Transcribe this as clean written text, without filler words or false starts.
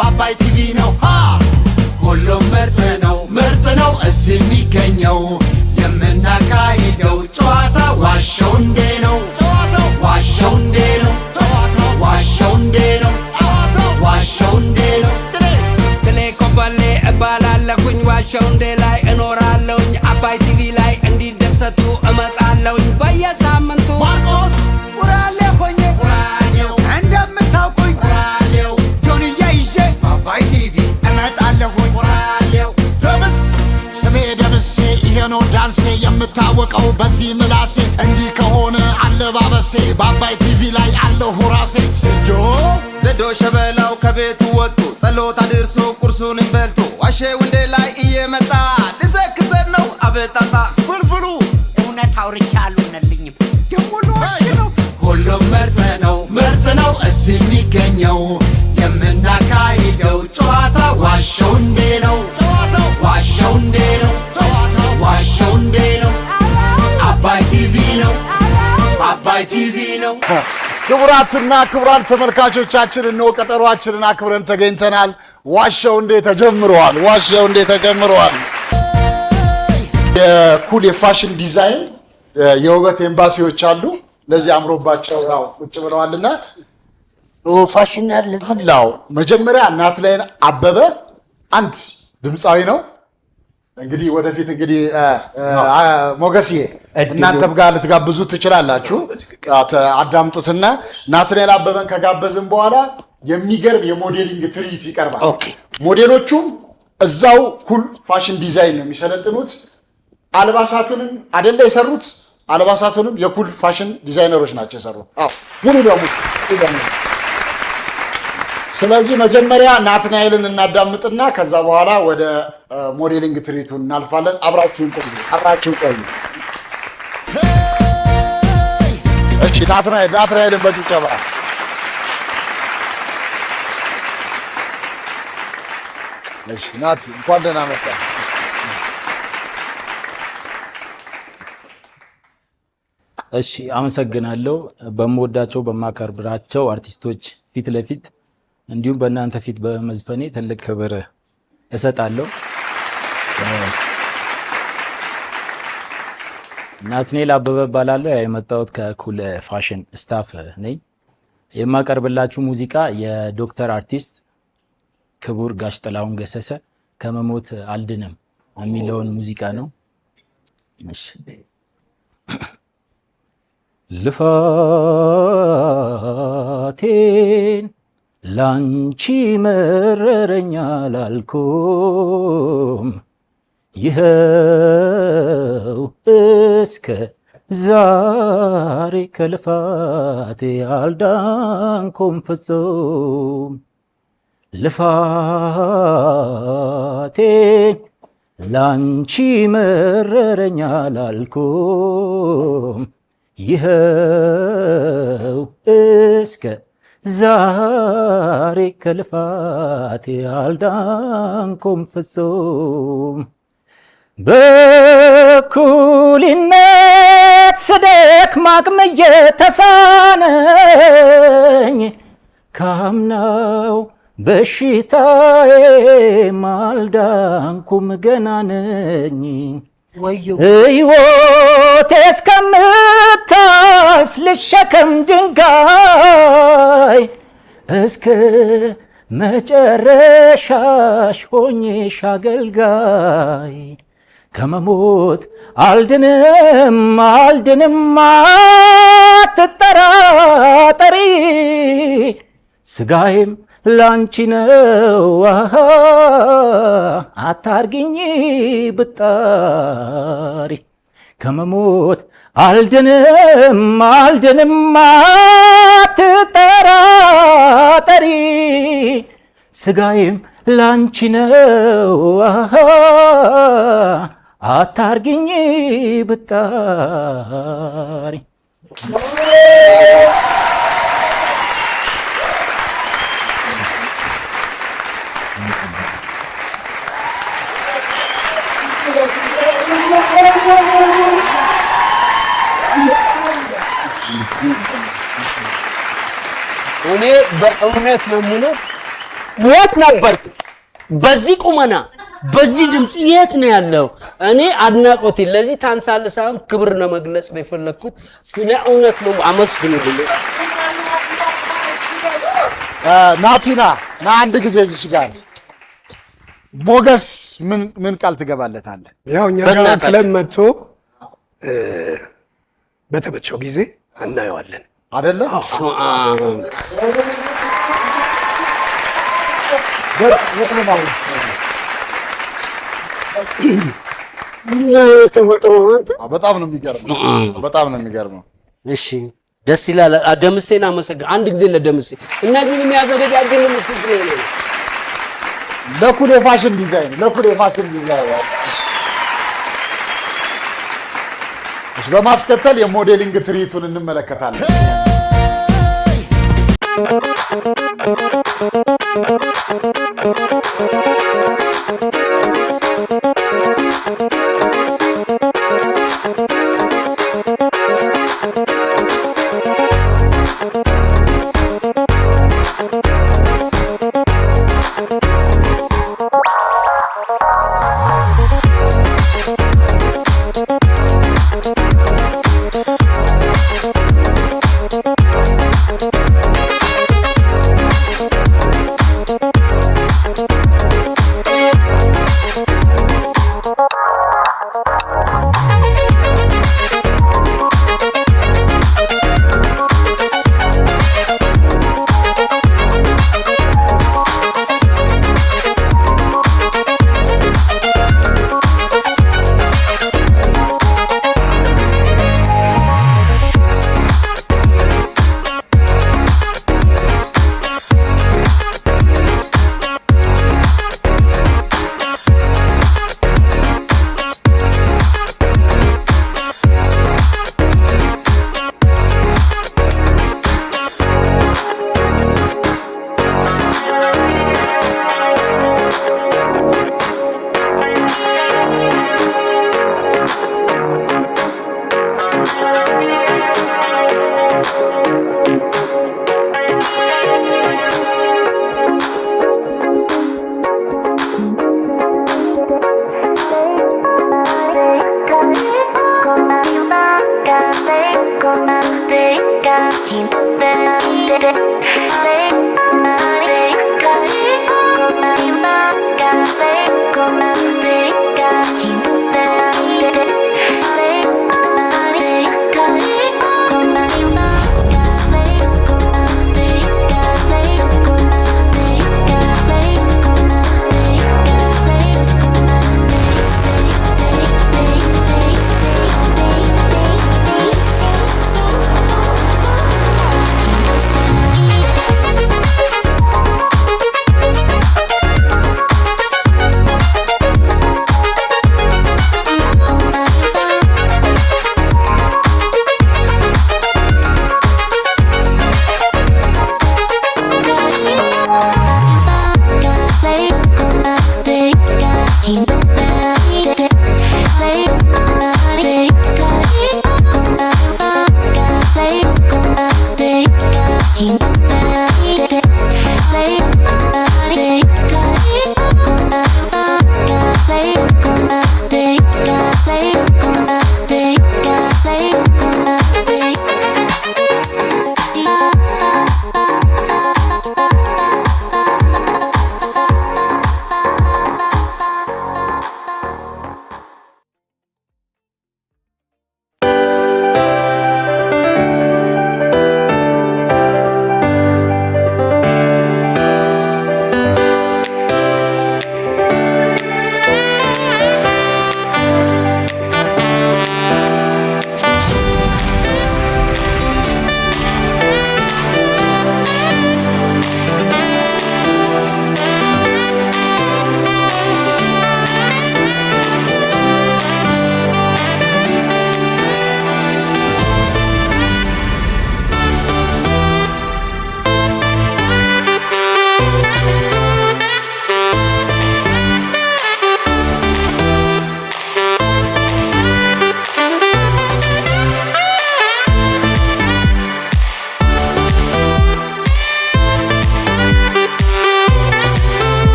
በአባይ ቲቪ ነው ሁሉም ምርጥ ነው እዚህ የሚገኘው የምናካሂደው ጨዋታ ዋሸው እንዴ ነው ዋሸው እንዴ ነው ዋሸው እንዴ ነው ዋሸው እንዴ ነው ትሌ ኮበሌ እባላለሁኝ ዋሸው እንዴ ላይ እኖራለሁኝ አባይ ቲቪ ላይ እንዲደሰቱ እመጣለሁኝ በየሳምንቱ ማርቆስ ውራሌ ሆኜ ውራሌው እንደምታውቁኝ ውራሌው ጆንያ ይዤ አባይ ቲቪ እመጣለሁኝ ውራሌው ደምስ ስሜ ደምሴ ይሄ ነው ዳንሴ የምታወቀው በዚህ ምላሴ እንዲህ ከሆነ አለባበሴ በአባይ ቲቪ ላይ አለሁ ራሴ ዘዶ ሸበላው ከቤቱ ወጥቶ ጸሎት አድርሶ ቁርሱን በልቶ ዋሸው እንዴ ላይ እየመጣ ልዘክሰን ነው አበጣጣ ፍልፍሉ እውነት አውርቻለሁ ነልኝም ደሞ ነው ሁሉም ምርጥ ነው እዚህ የሚገኘው የምናካሂደው ጨዋታ ዋሸው እንዴ ነው ዋሸው እንዴ ነው ዋሸው እንዴ ነው አባይ ቲቪ ነው አባይ ቲቪ ነው ክቡራትና ክቡራን ተመልካቾቻችን እነሆ ቀጠሯችንን አክብረን ተገኝተናል ዋሸው እንዴ ተጀምሯል ዋሸው እንዴ ተጀምሯል የኩል የፋሽን ዲዛይን የውበት ኤምባሲዎች አሉ ለዚህ አምሮባቸው ያው ቁጭ ብለዋልና ፋሽን አለ አላው መጀመሪያ ናትናኤል አበበ አንድ ድምጻዊ ነው እንግዲህ ወደፊት እንግዲህ ሞገስዬ እናንተም ጋር ልትጋብዙ ትችላላችሁ አዳምጡትና ናትናኤል አበበን ከጋበዝን በኋላ የሚገርም የሞዴሊንግ ትርኢት ይቀርባል ሞዴሎቹም እዛው ኩል ፋሽን ዲዛይን ነው የሚሰለጥኑት አልባሳቱንም አይደለ የሰሩት አልባሳቱንም የኩል ፋሽን ዲዛይነሮች ናቸው የሰሩት ሙሉ ለሙሉ ስለዚህ መጀመሪያ ናትናኤልን እናዳምጥና ከዛ በኋላ ወደ ሞዴሊንግ ትርኢቱ እናልፋለን አብራችሁን ቆዩ እሺ ናትናኤልን በጭብጨባ እሺ ናት እንኳን ደህና መጣ እሺ አመሰግናለሁ በመወዳቸው በማከብራቸው አርቲስቶች ፊት ለፊት እንዲሁም በእናንተ ፊት በመዝፈኔ ትልቅ ክብር እሰጣለሁ ናትናኤል አበበ እባላለሁ የመጣሁት ከኩል ፋሽን ስታፍ ነኝ የማቀርብላችሁ ሙዚቃ የዶክተር አርቲስት ክቡር ጋሽ ጥላሁን ገሰሰ ከመሞት አልድንም የሚለውን ሙዚቃ ነው እሺ ልፋቴን ላንቺ መረረኛ ላልኩም ይኸው እስከ ዛሬ ከልፋቴ አልዳንኩም ፍጹም ልፋቴን ላንቺ መረረኛ ላልኩም ይኸው እስከ ዛሬ ከልፋቴ አልዳንኩም ፍጹም በኩልነት ስደክም አቅም እየተሳነኝ ካምናው በሽታዬ አልዳንኩም ገና ነኝ ሕይወቴ እስከምታልፍ ልሸከም ድንጋይ እስከ መጨረሻሽ ሆኜሽ አገልጋይ ከመሞት አልድንም አትጠራጠሪ ስጋዬም ላንቺ ነው አታርጊኝ ብጣሪ ከመሞት አልድንም አትጠራጠሪ ስጋዬም ላንቺ ነው አታርጊኝ ብጣሪ እኔ በእውነት ነው የምለው የት ነበርክ? በዚህ ቁመና በዚህ ድምጽ የት ነው ያለው? እኔ አድናቆቴ ለዚህ ታንሳለህ ሳይሆን ክብር ነው መግለጽ ነው የፈለኩት። ስለ እውነት ነው አመስግኑልኝ። ናቲና ና አንድ ጊዜ እዚህ ጋር ሞገስ ምን ቃል ትገባለታለህ? ያው እኛ ጋር ክለብ መጥቶ በተመቸው ጊዜ እናየዋለን አይደለ? በጣም ነው የሚገርመው። እሺ ደስ ይላል። ደምሴን አመሰግን። አንድ ጊዜ ለደምሴ እነዚህን የሚያዘጋጅልን ምስክር ነው። ለኩል የፋሽን ዲዛይን እሺ፣ በማስከተል የሞዴሊንግ ትርኢቱን እንመለከታለን።